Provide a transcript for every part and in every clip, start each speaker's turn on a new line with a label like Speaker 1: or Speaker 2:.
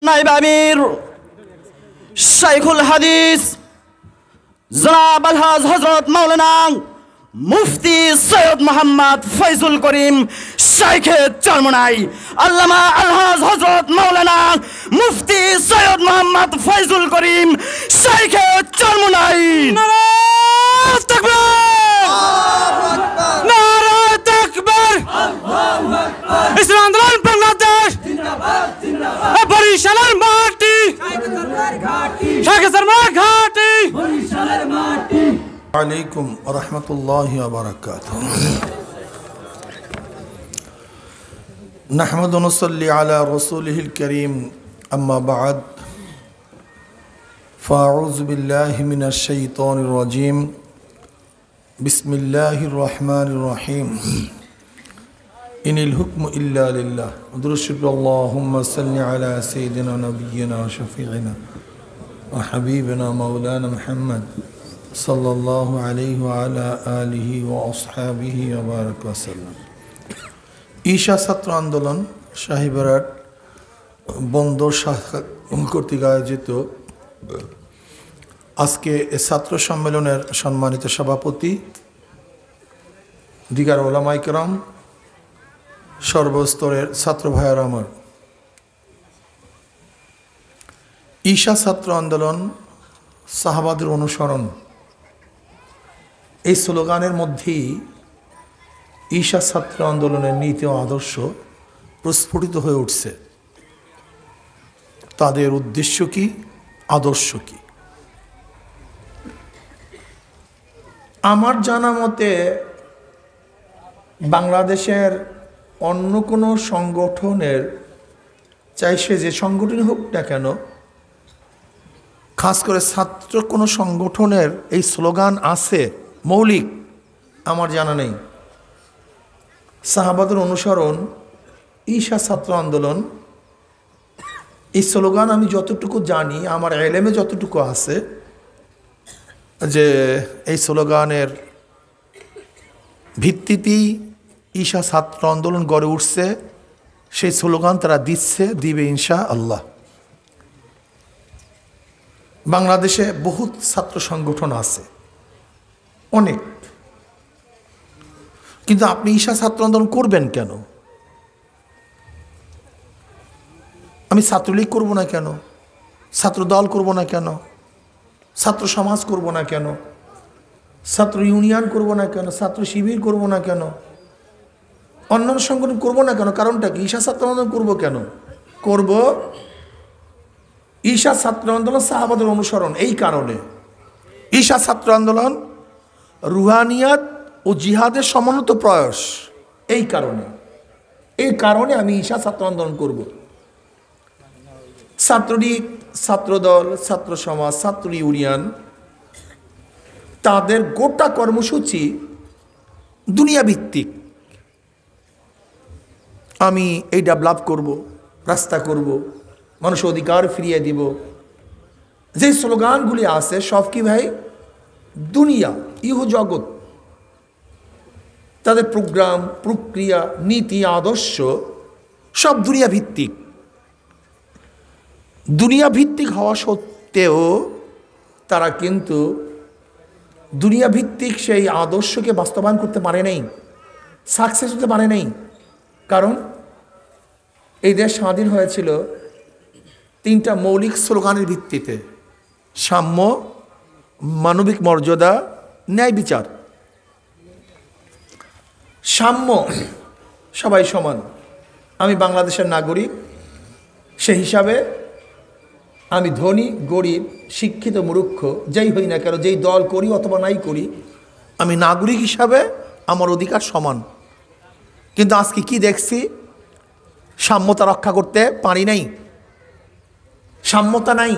Speaker 1: নায়েব আমির শাইখুল হাদিস জনাব আলহাজ হযরত মাওলানা মুফতি সৈয়দ মোহাম্মদ ফয়জুল করিম শাইখে চরমোনাই আল্লামা আলহাজ হযরত মাওলানা মুফতি সৈয়দ মোহাম্মদ ফয়জুল করিম শাইখে চরমোনাই। নারায়ে তাকবীর, নারায়ে তাকবীর, আল্লাহু আকবার। ইসলাম আন্দোলন বাংলাদেশ জিন্দাবাদ, জিন্দাবাদ। বরিশালের মাটি শাইখে চরমোনাই ঘাটি, বরিশালের মাটি।
Speaker 2: আলাইকুম রহমতুল্লাহি ওয়া বারাকাতুহু। নাহমাদু ওয়া নুসাল্লি আলা রাসূলিহিল কারীম, আম্মা বা'দ। ফাআউযু বিল্লাহি মিনাশ শাইতানির রাজীম। বিসমিল্লাহির রহমানির রহিম। ইনিল হুকমু ইল্লা লিল্লাহ। দুরূদ শরীফ। আল্লাহুম্মা সাল্লি আলা সাইয়্যিদিনা নাবিয়্যিনা শাফিঈনা ওয়া হাবিবিনা মাওলানা মুহাম্মদ সাল্লাল্লাহু আলাইহি ওয়া আলা আলিহি ওয়া আসহাবিহি ওয়া বারাক ওয়া সাল্লাম। ঈশা ছাত্র আন্দোলন শাহীবাড়ার বন্দর শাখা কর্তৃক আয়োজিত আজকে ছাত্র সম্মেলনের সম্মানিত সভাপতি, দিগার ওলামায়ে কেরাম, সর্বস্তরের ছাত্র ভাইয়েরা আমার, ঈশা ছাত্র আন্দোলন সাহাবাদের অনুসরণ, এই স্লোগানের মধ্যেই ঈশা ছাত্র আন্দোলনের নীতি ও আদর্শ প্রস্ফুটিত হয়ে উঠছে। তাদের উদ্দেশ্য কি, আদর্শ কি? আমার জানা মতে বাংলাদেশের অন্য কোনো সংগঠনের চাই সে যে সংগঠন হোক না কেন, খাস করে ছাত্র কোনো সংগঠনের এই স্লোগান আছে মৌলিক আমার জানা নেই। সাহাবাদের অনুসরণ, ঈশা ছাত্র আন্দোলন, এই স্লোগান আমি যতটুকু জানি, আমার এলেমে যতটুকু আছে, যে এই স্লোগানের ভিত্তিতেই ঈশা ছাত্র আন্দোলন গড়ে উঠছে। সেই স্লোগান তারা দিবে ইনশা আল্লাহ। বাংলাদেশে বহুত ছাত্র সংগঠন আছে, অনেক, কিন্তু আপনি ঈশা ছাত্র আন্দোলন করবেন কেন? আমি ছাত্রলীগ করব না কেন? ছাত্র দল করব না কেন? ছাত্র সমাজ করব না কেন? ছাত্র ইউনিয়ন করব না কেন? ছাত্র শিবির করব না কেন? অন্যান্য সংগঠন করব না কেন? কারণটা কি? ঈশা ছাত্র আন্দোলন করব কেন? করব ঈশা ছাত্র আন্দোলন সাহাবাদের অনুসরণ। এই কারণে ঈশা ছাত্র আন্দোলন রুহানিয়াত ও জিহাদের সমন্বিত প্রয়াস। এই কারণে আমি ঈশা ছাত্র আন্দোলন করব। ছাত্রলীগ, ছাত্রদল, ছাত্র সমাজ, ছাত্র ইউনিয়ন, তাদের গোটা কর্মসূচি দুনিয়া ভিত্তিক। আমি এই ডেভেলপ করব, রাস্তা করব, মানুষের অধিকার ফিরিয়ে দিব, যে স্লোগানগুলি আছে সব কি ভাই দুনিয়া, ইহ জগৎ। তাদের প্রোগ্রাম, প্রক্রিয়া, নীতি, আদর্শ সব দুনিয়া ভিত্তিক। দুনিয়া ভিত্তিক হওয়া সত্ত্বেও তারা কিন্তু দুনিয়া ভিত্তিক সেই আদর্শকে বাস্তবায়ন করতে পারে নাই, সাকসেস হতে পারে নাই। কারণ এই দেশ স্বাধীন হয়েছিল তিনটা মৌলিক স্লোগানের ভিত্তিতে: সাম্য, মানবিক মর্যাদা, ন্যায় বিচার। সাম্য, সবাই সমান। আমি বাংলাদেশের নাগরিক, সেই হিসাবে আমি ধনী, গরিব, শিক্ষিত, মূর্খ, যেই হই না কেন, যেই দল করি অথবা নাই করি, আমি নাগরিক হিসাবে আমার অধিকার সমান। কিন্তু আজকে কি দেখছি? সাম্যতা রক্ষা করতে পারি নাই, সাম্যতা নাই।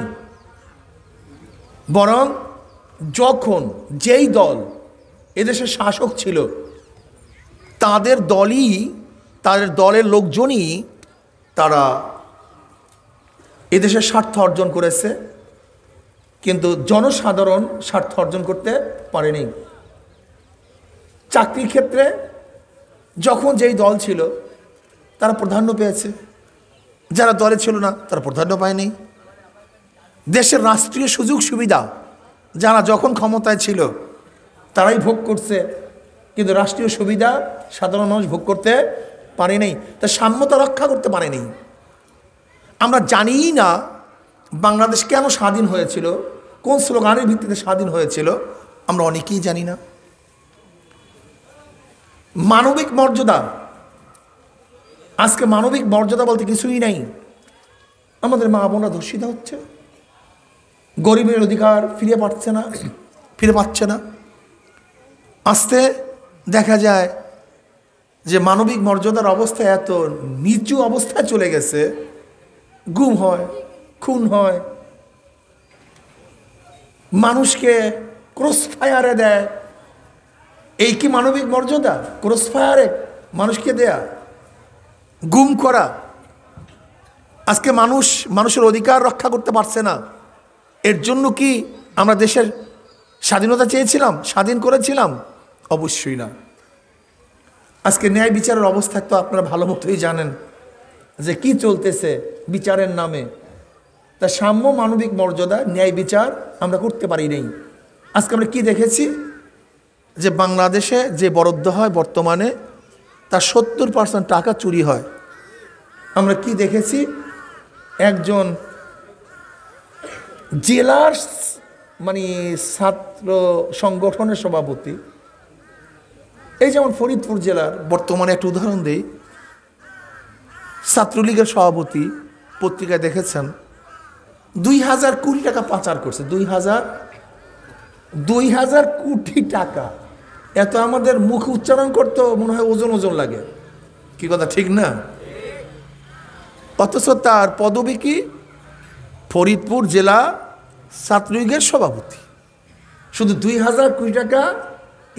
Speaker 2: বরং যখন যেই দল এদেশের শাসক ছিল, তাদের দলের লোকজনই তারা এদেশের স্বার্থ অর্জন করেছে, কিন্তু জনসাধারণ স্বার্থ অর্জন করতে পারেনি। চাকরির ক্ষেত্রে যখন যেই দল ছিল তারা প্রাধান্য পেয়েছে, যারা দলে ছিল না তারা প্রাধান্য পায়নি। দেশের রাষ্ট্রীয় সুযোগ সুবিধা যারা যখন ক্ষমতায় ছিল তারাই ভোগ করছে, কিন্তু রাষ্ট্রীয় সুবিধা সাধারণ মানুষ ভোগ করতে পারে নাই, তা সাম্যতা রক্ষা করতে পারেনি। আমরা জানিই না বাংলাদেশ কেন স্বাধীন হয়েছিল, কোন স্লোগানের ভিত্তিতে স্বাধীন হয়েছিল, আমরা অনেকেই জানি না। মানবিক মর্যাদা, আজকে মানবিক মর্যাদা বলতে কিছুই নাই। আমাদের মা বোনরা ধর্ষিত হচ্ছে, গরিবের অধিকার ফিরে পাচ্ছে না। আস্তে দেখা যায় যে মানবিক মর্যাদার অবস্থা এত নিচু অবস্থায় চলে গেছে, গুম হয়, খুন হয়, মানুষকে ক্রসফায়ারে দেয়। এই কি মানবিক মর্যাদা? ক্রসফায়ারে মানুষকে দেয়া, গুম করা। আজকে মানুষের অধিকার রক্ষা করতে পারছে না। এর জন্য কি আমরা দেশের স্বাধীনতা চেয়েছিলাম, স্বাধীন করেছিলাম? অবশ্যই না। আজকে ন্যায় বিচারের অবস্থা তো আপনারা ভালো মতোই জানেন যে কি চলতেছে বিচারের নামে। তা সাম্য, মানবিক মর্যাদা, ন্যায় বিচার আমরা করতে পারি নাই। আজকে আমরা কি দেখেছি যে বাংলাদেশে যে বরাদ্দ হয় বর্তমানে তার 70% টাকা চুরি হয়। আমরা কি দেখেছি, একজন জেলার ছাত্র সংগঠনের সভাপতি, এই যেমন ফরিদপুর জেলার বর্তমানে একটা উদাহরণ দেই, ছাত্রলীগের সভাপতি, পত্রিকায় দেখেছেন 2000 কোটি টাকা পাচার করছে। 2000 কোটি টাকা। এত আমাদের মুখ উচ্চারণ করতে মনে হয় ওজন ওজন লাগে, কি কথা ঠিক না? অথচ তার পদবি কি? ফরিদপুর জেলা ছাত্রলীগের সভাপতি। শুধু 2000 কোটি টাকা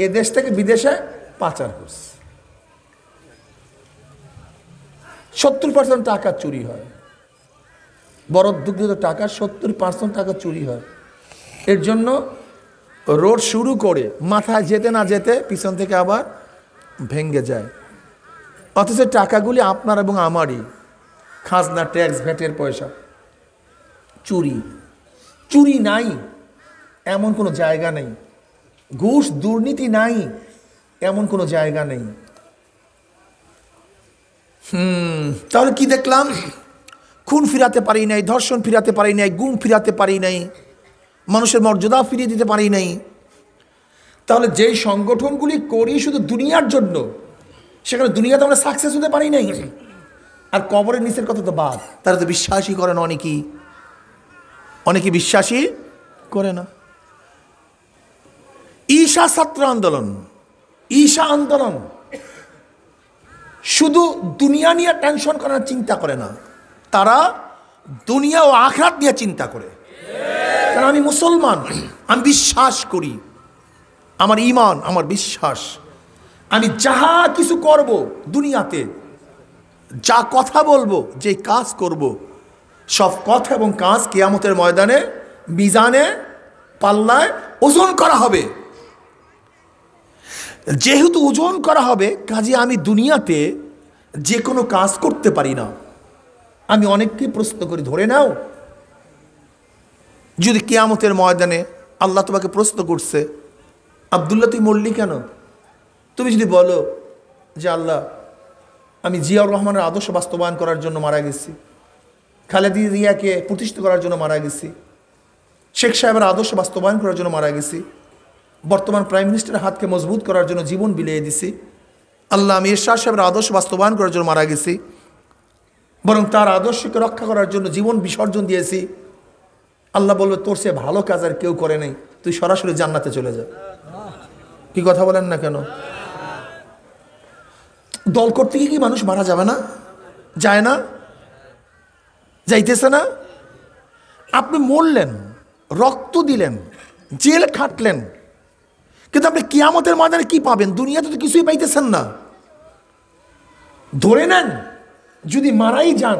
Speaker 2: এ দেশ থেকে বিদেশে পাচার করছে। 70% টাকা চুরি হয়, বরাদ্দকৃত টাকা 70% টাকা চুরি হয়। এর জন্য রোড শুরু করে মাথায় যেতে না যেতে পিছন থেকে আবার ভেঙে যায়। অথচ টাকাগুলি আপনার এবং আমারই, খাজনা, ট্যাক্স, ভ্যাটের পয়সা। চুরি নাই এমন কোনো জায়গা নেই, ঘুষ দুর্নীতি নাই এমন কোনো জায়গা নেই। তাহলে কি দেখলাম? খুন ফিরাতে পারি নাই, ধর্ষণ ফিরাতে পারি নাই, গুম ফিরাতে পারি নাই, মানুষের মর্যাদা ফিরিয়ে দিতে পারি নাই। তাহলে যেই সংগঠনগুলি করি শুধু দুনিয়ার জন্য, সেখানে দুনিয়াতে আমরা সাকসেস হতে পারি নাই। আর কবরের নিচের কথা তো বাদ, তারা তো বিশ্বাসই করে না। অনেকেই বিশ্বাসই করে না। ঈশা ছাত্র আন্দোলন, ঈশা আন্দোলন শুধু দুনিয়া নিয়ে টেনশন করার চিন্তা করে না, তারা দুনিয়া ও আখিরাত নিয়ে চিন্তা করে। কারণ আমি মুসলমান, আমি বিশ্বাস করি, আমার ঈমান, আমার বিশ্বাস, আমি যাহা কিছু করব দুনিয়াতে, যা কথা বলবো, যে কাজ করব, সব কথা এবং কাজ কিয়ামতের ময়দানে মিজানে পাল্লায় ওজন করা হবে। যেহেতু ওজন করা হবে, কাজে আমি দুনিয়াতে যে কোনো কাজ করতে পারি না। আমি অনেককে প্রশ্ন করি, ধরে নাও যদি কিয়ামতের ময়দানে আল্লাহ তোমাকে প্রশ্ন করছে, আব্দুল্লাহ তুই মরলি কেন? তুমি যদি বলো যে আল্লাহ আমি জিয়াউর রহমানের আদর্শ বাস্তবায়ন করার জন্য মারা গেছি, খালেদা জিয়াকে প্রতিষ্ঠিত করার জন্য মারা গেছি, শেখ সাহেবের আদর্শ বাস্তবায়ন করার জন্য মারা গেছি, বর্তমান প্রাইম মিনিস্টারের হাতকে মজবুত করার জন্য জীবন বিলিয়ে দিছি, আল্লাহ আমি এরশাদ সাহেবের আদর্শ বাস্তবায়ন করার জন্য মারা গেছি, বরং তার আদর্শকে রক্ষা করার জন্য জীবন বিসর্জন দিয়েছি, আল্লাহ বলবে তোর সে ভালো কাজ আর কেউ করে নেই, তুই সরাসরি জান্নাতে চলে যা। কি কথা বলেন না কেন? দল করতে গিয়ে কি মানুষ মারা যাবে না? যায় না? যাইতেছে না? আপনি মরলেন, রক্ত দিলেন, জেল খাটলেন, কিন্তু আপনি কিয়ামতের ময়দানে কি পাবেন? দুনিয়াতে তো কিছুই পাইতেছেন না। ধরে নেন যদি মারাই যান,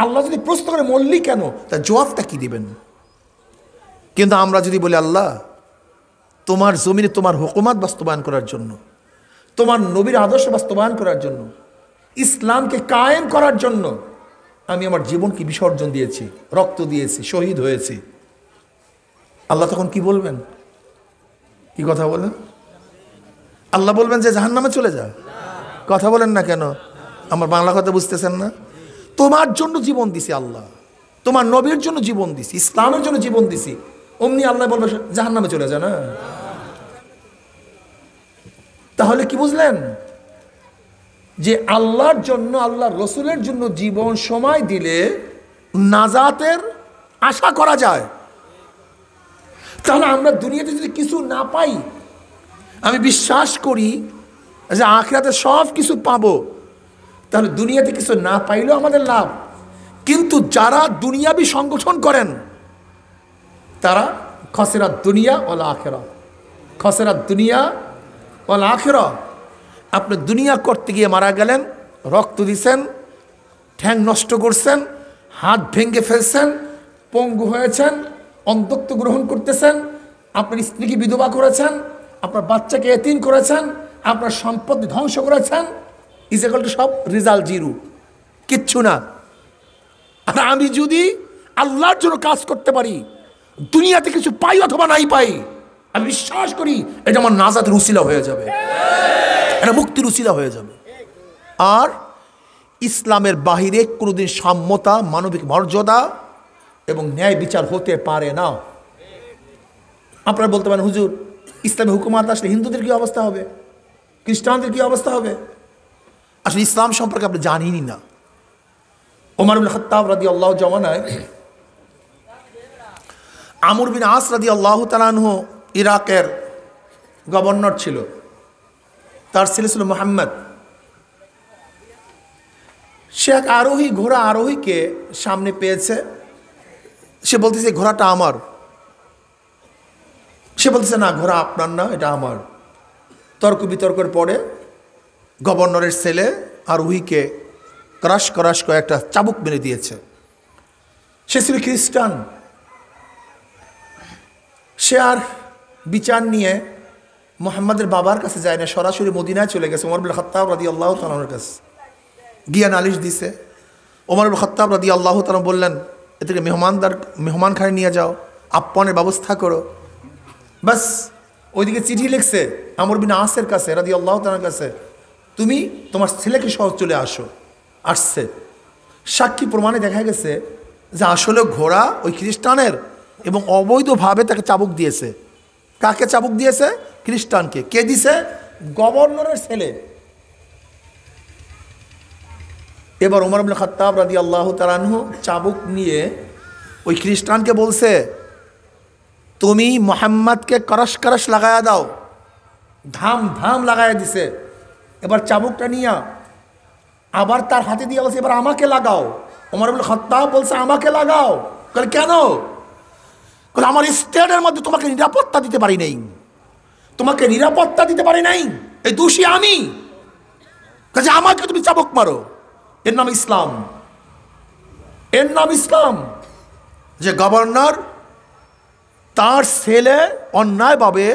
Speaker 2: আল্লাহ যদি প্রশ্ন করে মরলি কেন, তার জবাবটা কি দিবেন? কিন্তু আমরা যদি বলি আল্লাহ তোমার জমিনে তোমার হুকুমাত বাস্তবায়ন করার জন্য, তোমার নবীর আদর্শ বাস্তবায়ন করার জন্য, ইসলামকে কায়েম করার জন্য আমি আমার জীবনকে বিসর্জন দিয়েছি, রক্ত দিয়েছি, শহীদ হয়েছি, আল্লাহ তখন কি বলবেন? কি কথা বলেন? আল্লাহ বলবেন যে জাহান্নামে চলে যা? কথা বলেন না কেন? আমার বাংলা কথা বুঝতেছেন না? তোমার জন্য জীবন দিছি আল্লাহ, তোমার নবীর জন্য জীবন দিছি, ইসলামের জন্য জীবন দিছি, অমনি আল্লাহ বলবে জাহান্নামে চলে যা না? তাহলে কি বুঝলেন? যে আল্লাহর জন্য, আল্লাহর রসুলের জন্য জীবন সময় দিলে নাজাতের আশা করা যায়। তাহলে আমরা দুনিয়াতে যদি কিছু না পাই, আমি বিশ্বাস করি যে আখিরাতে সব কিছু পাবো, তাহলে দুনিয়াতে কিছু না পাইলেও আমাদের লাভ। কিন্তু যারা দুনিয়াবি সংগঠন করেন তারা খসেরাত দুনিয়া ওয়াল আখিরা, খসেরাত দুনিয়া ওয়াল আখিরা। আপনি দুনিয়া করতে গিয়ে মারা গেলেন, রক্ত দিছেন, ঠ্যাং নষ্ট করছেন, হাত ভেঙে ফেলছেন, পঙ্গু হয়েছেন, অন্ধত্ব গ্রহণ করতেছেন, আপনার স্ত্রীকে বিধবা করেছেন, আপনার বাচ্চাকে এতিম করেছেন, আপনার সম্পত্তি ধ্বংস করেছেন, ইজ ইকুয়াল টু সব রেজাল্ট জিরো, কিচ্ছু না। আর আমি যদি আল্লাহর জন্য কাজ করতে পারি, দুনিয়াতে কিছু পাই অথবা নাই পাই, আমি বিশ্বাস করি এটা আমার নাজাতের উসিলা হয়ে যাবে, এটা মুক্তির উসিলা হয়ে যাবে। আর ইসলামের বাহিরে কোনোদিন সাম্যতা, মানবিক মর্যাদা এবং ন্যায় বিচার হতে পারে না। আপনারা বলতে পারেন হুজুর ইসলামী হুকুমাত আসলে হিন্দুদের কী অবস্থা হবে, খ্রিস্টানদের কী অবস্থা হবে? আসলে ইসলাম সম্পর্কে আপনি জানেনই না। ওমর ইবনে খাত্তাব রাদিয়াল্লাহু জামানায় আমর বিন আস রাদিয়াল্লাহু তাআলা আনহু ইরাকের গভর্নর ছিল, তার ছেলে ছিল মুহাম্মদ। সে এক আরোহী, ঘোড়া আরোহীকে সামনে পেয়েছে, সে বলতেছে ঘোড়াটা আমার, সে বলতেছে না ঘোড়া আপনার না, এটা আমার। তর্ক বিতর্কের পরে গভর্নরের ছেলে আরোহীকে ক্রাশ ক্রাশ করে একটা চাবুক মেরে দিয়েছে। সে ছিল খ্রিস্টান। সে আর বিচার নিয়ে মুহাম্মাদের বাবার কাছে যায় না, সরাসরি মদিনায় চলে গেছে ওমর ইবনে খাত্তাব রাদিয়াল্লাহু তাআলার কাছে, গিয়া নালিশ দিছে। ওমর ইবনে খাত্তাব রাদিয়াল্লাহু তাআলা বললেন এদেরকে মেহমানখানে নিয়ে যাও, আপ্যায়নের ব্যবস্থা করো। বাস ওইদিকে চিঠি লিখছে আমর বিন আসের কাছে রাদিয়াল্লাহু তাআলার কাছে, তুমি তোমার ছেলেকে সহ চলে আসো। আসছে, সাক্ষী প্রমাণে দেখা গেছে যে আসলে ঘোড়া ওই খ্রিস্টানের, এবং অবৈধভাবে তাকে চাবুক দিয়েছে। কাকে চাবুক দিয়েছে? খ্রিস্টানকে। কে দিছে? গভর্নরের ছেলে। এবার ওমর ইবনে খাত্তাব রাদিয়াল্লাহু তাআলা আনহু চাবুক নিয়ে ওই খ্রিস্টানকে বলছে, তুমি মুহাম্মদকে করশ করশ লাগায়া দাও। ধাম ধাম লাগায়া দিছে। এবার চাবুকটা নিয়ে আবার তার হাতে দিয়ে বলছে এবার আমাকে লাগাও। ওমর ইবনে খাত্তাব বলছে আমাকে লাগাও। বলে কেন? বলে আমার স্টেটের মধ্যে তোমাকে নিরাপত্তা দিতে পারি নাই, তোমাকে নিরাপত্তা দিতে পারি নাই, এই দোষী আমি, কাজে আমাকে তুমি চাবুক মারো। এর নাম ইসলাম, এর নাম ইসলাম। যে গভর্নর তার ছেলে অন্যায়ভাবে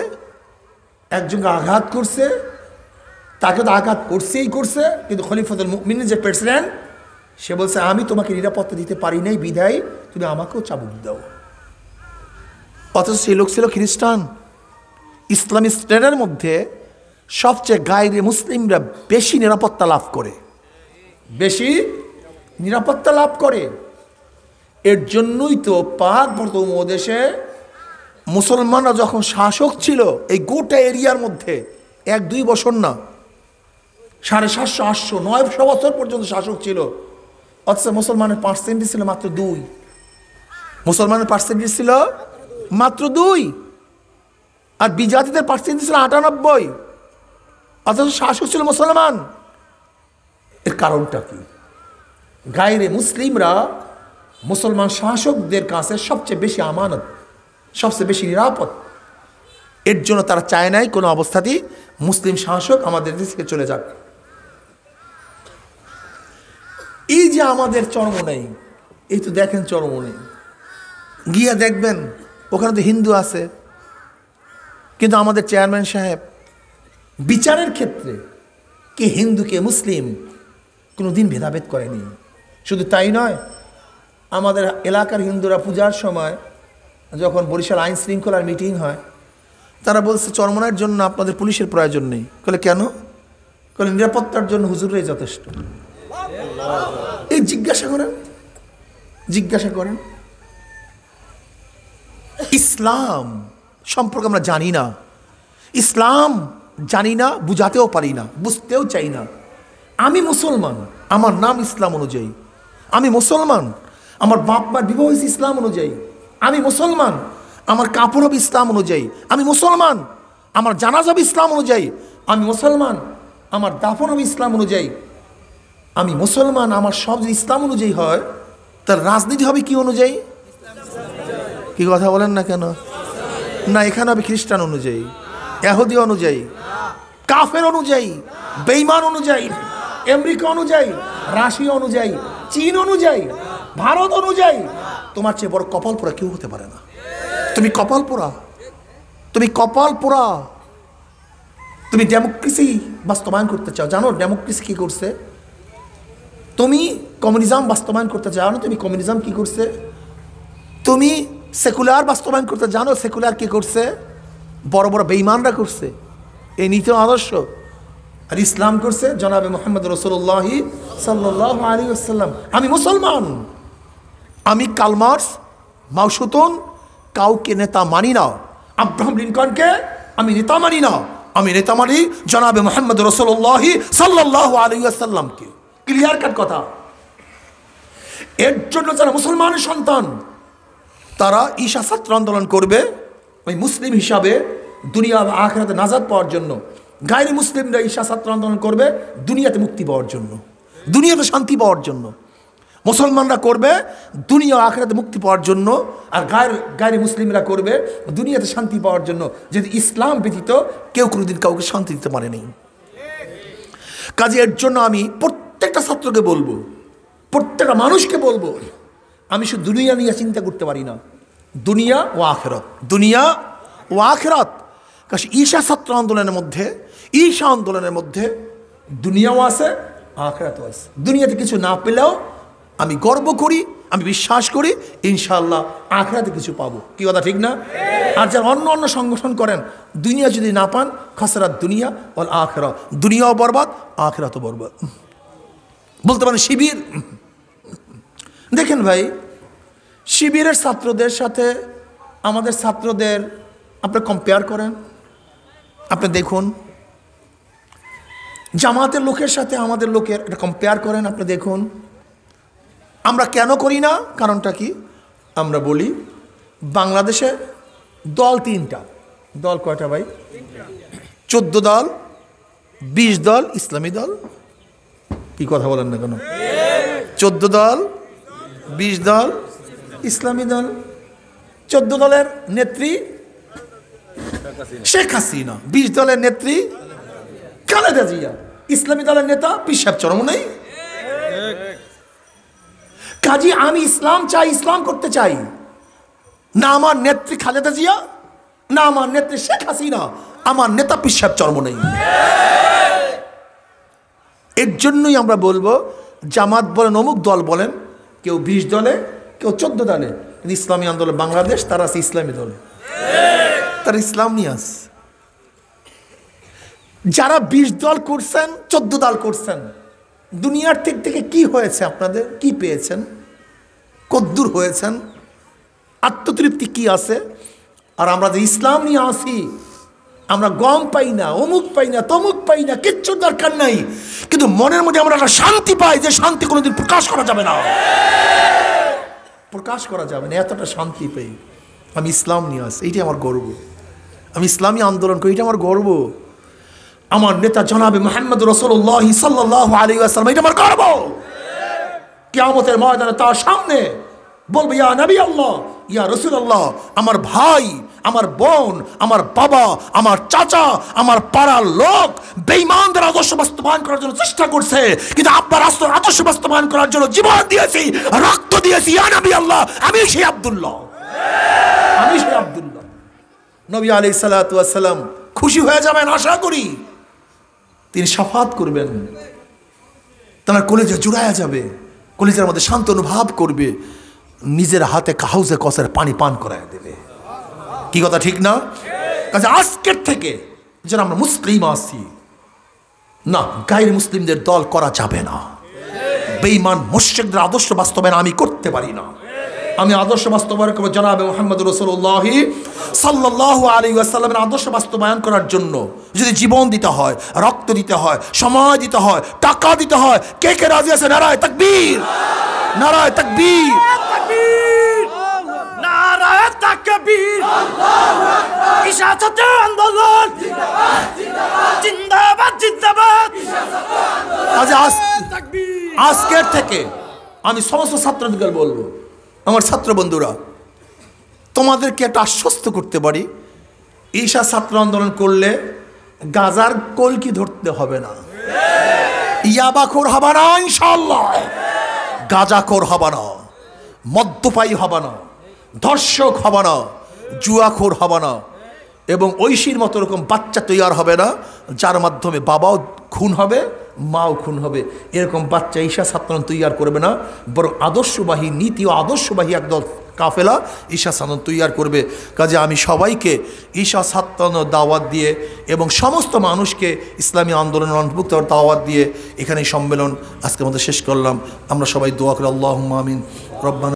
Speaker 2: একজনকে আঘাত করছে, তাকে তো আঘাত করছেই করছে, কিন্তু খলিফাতুল মুমিনিন যে প্রেসিডেন্ট, সে বলছে আমি তোমাকে নিরাপত্তা দিতে পারি নাই, বিধায় তুমি আমাকেও চাবুক দাও। অথচ সেই লোক ছিল খ্রিস্টান। ইসলামী স্টেটের মধ্যে সবচেয়ে গায়রে মুসলিমরা বেশি নিরাপত্তা লাভ করে, বেশি নিরাপত্তা লাভ করে। এর জন্যই তো পাক ভারত উপমহাদেশে মুসলমানরা যখন শাসক ছিল এই গোটা এরিয়ার মধ্যে 1-2 বছর না, 750, 800, 900 বছর পর্যন্ত শাসক ছিল। অথচ মুসলমানের পার্সেন্টেজ ছিল মাত্র 2। মুসলমানের পার্সেন্টেজ ছিল মাত্র 2, আর বিজাতিদের পার্সেন্টেজ ছিল 98। অথচ শাসক ছিল মুসলমান। এর কারণটা কি? গায়রে মুসলিমরা মুসলমান শাসকদের কাছে সবচেয়ে বেশি আমানত, সবচেয়ে বেশি নিরাপদ। এর জন্য তারা চায় নাই কোনো অবস্থাতেই মুসলিম শাসক আমাদের দেশ থেকে চলে যাক। এই যে আমাদের চরমনাই, এই তো দেখেন চরমনাই গিয়া দেখবেন ওখানে তো হিন্দু আছে, কিন্তু আমাদের চেয়ারম্যান সাহেব বিচারের ক্ষেত্রে কে হিন্দু কে মুসলিম কোনোদিন ভেদাভেদ করেনি। শুধু তাই নয়, আমাদের এলাকার হিন্দুরা পূজার সময় যখন বরিশাল আইন শৃঙ্খলার মিটিং হয়, তারা বলছে চরমনাইয়ের জন্য আপনাদের পুলিশের প্রয়োজন নেই। বলে কেন? বলে নিরাপত্তার জন্য হুজুররাই যথেষ্ট। এই জিজ্ঞাসা করেন। ইসলাম সম্পর্কে আমরা জানি না, ইসলাম জানি না, বুঝাতেও পারি না, বুঝতেও চাই না। আমি মুসলমান, আমার নাম ইসলাম অনুযায়ী। আমি মুসলমান, আমার বাপ মার বিবাহ হয়েছে ইসলাম অনুযায়ী। আমি মুসলমান, আমার কাপড় হবে ইসলাম অনুযায়ী। আমি মুসলমান, আমার জানাজা হবে ইসলাম অনুযায়ী। আমি মুসলমান, আমার দাফন হবে ইসলাম অনুযায়ী। আমি মুসলমান, আমার সব যদি ইসলাম অনুযায়ী হয়, তার রাজনীতি হবে কি অনুযায়ী? কি কথা বলেন না কেন? না, এখানে হবে খ্রিস্টান অনুযায়ী, ইহুদি অনুযায়ী, কাফের অনুযায়ী, বেঈমান অনুযায়ী, আমেরিকা অনুযায়ী, রাশিয়া অনুযায়ী, চীন অনুযায়ী, ভারত অনুযায়ী। তোমার চেয়ে বড় কপাল পোড়া কেউ হতে পারে না। তুমি কপাল পোড়া, তুমি কপাল পোড়া। তুমি ডেমোক্রেসি বাস্তবায়ন করতে চাও, জানো ডেমোক্রেসি কি করছে? তুমি কমিউনিজম বাস্তবায়ন করতে চাও না, তুমি কমিউনিজম কি করছে? তুমি সেকুলার বাস্তবায়ন করতে জানো, সেকুলার কি করছে? বড় বড় বেঈমানরা করছে এই নীতি আদর্শ। আর ইসলাম করছে জনাবে মুহাম্মদ রাসূলুল্লাহ সাল্লাল্লাহু আলাইহি ওয়াসাল্লাম। আমি মুসলমান, আমি কার্ল মার্কস, মাও সুতুন কাউকে নেতা মানি না। আব্রাহাম লিঙ্কনকে আমি নেতা মানি না, আমি নেতা মানি জনাবে মুহাম্মদ রাসূলুল্লাহ সাল্লাল্লাহু আলাইহি ওয়াসাল্লামকে। ক্লিয়ার কাট কথা। এর জন্য যারা মুসলমানের সন্তান, তারা ঈশা ছাত্র আন্দোলন করবে ওই মুসলিম হিসাবে দুনিয়া আখিরাতে নাজাত পাওয়ার জন্য। গায়রে মুসলিমরা ঈশা ছাত্র আন্দোলন করবে দুনিয়াতে মুক্তি পাওয়ার জন্য, দুনিয়াতে শান্তি পাওয়ার জন্য। মুসলমানরা করবে দুনিয়া আখিরাতে মুক্তি পাওয়ার জন্য, আর গায়রে মুসলিমরা করবে দুনিয়াতে শান্তি পাওয়ার জন্য। যদি ইসলাম ব্যতীত কেউ কোনোদিন কাউকে শান্তি দিতে পারেনি। কাজে এর জন্য আমি প্রত্যেকটা ছাত্রকে বলবো, প্রত্যেকটা মানুষকে বলবো, আমি শুধু দুনিয়া নিয়ে চিন্তা করতে পারি না, দুনিয়া ও আখিরাত, দুনিয়া ও আখিরাত। কারণ ঈশা ছাত্র আন্দোলনের মধ্যে দুনিয়াও আছে, আখিরাতও আছে। দুনিয়াতে কিছু না পেলেও আমি গর্ব করি, আমি বিশ্বাস করি ইনশাআল্লাহ আখিরাতে কিছু পাবো। কি কথা ঠিক না? আর যারা অন্য অন্য সংগঠন করেন, দুনিয়া যদি না পান, খাসরাত দুনিয়া ওয়াল আখিরা, দুনিয়াও বরবাদ, আখিরাতও বরবাদ। বলতে পারেন শিবির। দেখেন ভাই, শিবিরের ছাত্রদের সাথে আমাদের ছাত্রদের আপনি কম্পেয়ার করেন, আপনি দেখুন। জামাতের লোকের সাথে আমাদের লোকের এটা কম্পেয়ার করেন, আপনি দেখুন। আমরা কেন করি না? কারণটা কি? আমরা বলি বাংলাদেশে দল তিনটা। দল কয়টা ভাই? 14 দল, 20 দল ইসলামী দল। কি কথা বলেন না কেন? 14 দল, 20 দল ইসলামী দল। 14 দলের নেত্রী শেখ হাসিনা, 20 দলের নেত্রী খালেদা জিয়া, ইসলামী দলের নেতা পীর সাহেব চরমনাই। কাজী আমি ইসলাম চাই, ইসলাম করতে চাই না। আমার নেত্রী খালেদা জিয়া, না আমার নেত্রী শেখ হাসিনা, আমার নেতা পীর সাহেব চরমনাই। এর জন্যই আমরা বলবো, জামাত বলেন, অমুক দল বলেন, কেউ 20 দলে, কেউ 14 দলে, কিন্তু ইসলামী আন্দোলন বাংলাদেশ তারা আছে ইসলামী দলে, তারা ইসলাম নিয়ে আস। যারা 20 দল করছেন, 14 দল করছেন, দুনিয়ার থেকে কি হয়েছে? আপনাদের কি পেয়েছেন? কদ্দূর হয়েছেন? আত্মতৃপ্তি কি আছে? আর আমরা যে ইসলাম নিয়ে আসি, আমরা গম পাই না, অমুক পাই না, তমুক পাই না, কিচ্ছু দরকার নাই, কিন্তু মনের মধ্যে আমরা একটা শান্তি পাই, যে শান্তি কোনোদিন প্রকাশ করা যাবে না, প্রকাশ করা যাবে না, এতটা শান্তি পাই। আমি ইসলাম নিয়ে আসি, এইটাই আমার গর্ব। আমি ইসলামী আন্দোলন করি, এটা আমার গর্ব। আমার নেতা জনাবে মুহাম্মদ রাসূলুল্লাহ সাল্লাল্লাহু আলাইহি ওয়াসাল্লাম, এটা আমার গর্ব। কিয়ামতের ময়দানে তার সামনে বলবে, ইয়া নবী আল্লাহ, ইয়া রাসূলুল্লাহ, আমার ভাই, আমার বোন, আমার বাবা, আমার চাচা, আমার পাড়ার লোক বেঈমানদের আদর্শ বাস্তবায়ন করার জন্য চেষ্টা করছে, কিন্তু আপনার আদর্শ বাস্তবায়ন করার জন্য জীবন দিয়েছি, রক্ত দিয়েছি। ইয়া নবী আল্লাহ, আমি সেই আব্দুল্লাহ, আমি সেই আব্দুল্লাহ। নবী আলাইহিস সালাতু ওয়াস সালাম খুশি হয়ে যাবেন, আশা করি তিনি শাফাত করবেন, তার কলেজে জুড়ায়া যাবে। কলিজার মধ্যে শান্ত অনুভব করবে, নিজের হাতে হাউজে কসের পানি পান করায় দেবে। কি কথা ঠিক না? কাজে আজকের থেকে যেন আমরা মুসলিম আছি, না গায়ের মুসলিমদের দল করা যাবে না। বেঈমান মুশরিকদের আদর্শ বাস্তবায়ন আমি করতে পারি না। আমি আদর্শ বাস্তবায়ন করব জনাবে মুহাম্মদ রাসূলুল্লাহ সাল্লাল্লাহু আলাইহি ওয়াসাল্লামের আদর্শ বাস্তবায়ন করার জন্য যদি জীবন দিতে হয়, রক্ত দিতে হয়, সময় দিতে হয়, টাকা দিতে হয়, কে কে রাজি আছে? নারায়ে তাকবীর, নারায়ে তাকবীর,
Speaker 1: নারায়ে তাকবীর, আল্লাহু আকবার। ঈশা ছাত্র আন্দোলন জিন্দাবাদ, জিন্দাবাদ, জিন্দাবাদ, জিন্দাবাদ। ঈশা ছাত্র আন্দোলন
Speaker 2: আজকের থেকে আমি সমস্ত ছাত্রদের বলবো, আমার ছাত্র বন্ধুরা, তোমাদেরকে একটা আশ্বস্ত করতে পারি, ঈশা ছাত্র আন্দোলন করলে গাজার কলকি ধরতে হবে না, ইয়াবাখোর হবে না, ইনশাআল্লাহ গাজাখোর হবে না, মদ্যপায়ী হবে না, ধর্ষক হবে না, জুয়াখোর হবে না, এবং ঐশীর মতো এরকম বাচ্চা তৈয়ার হবে না যার মাধ্যমে বাবাও খুন হবে, মাও খুন হবে। এরকম বাচ্চা ঈশা ছাত্র তৈয়ার করবে না, বরং আদর্শবাহী নীতি ও আদর্শবাহী একদল কাফেলা ঈশা ছাত্র তৈয়ার করবে। কাজে আমি সবাইকে ঈশা ছাত্র দাওয়াত দিয়ে এবং সমস্ত মানুষকে ইসলামী আন্দোলনের অন্তর্ভুক্ত দাওয়াত দিয়ে এখানে সম্মেলন আজকের মধ্যে শেষ করলাম। আমরা সবাই দোয়া করি, আল্লাহুম্মা আমিন। রব্বানা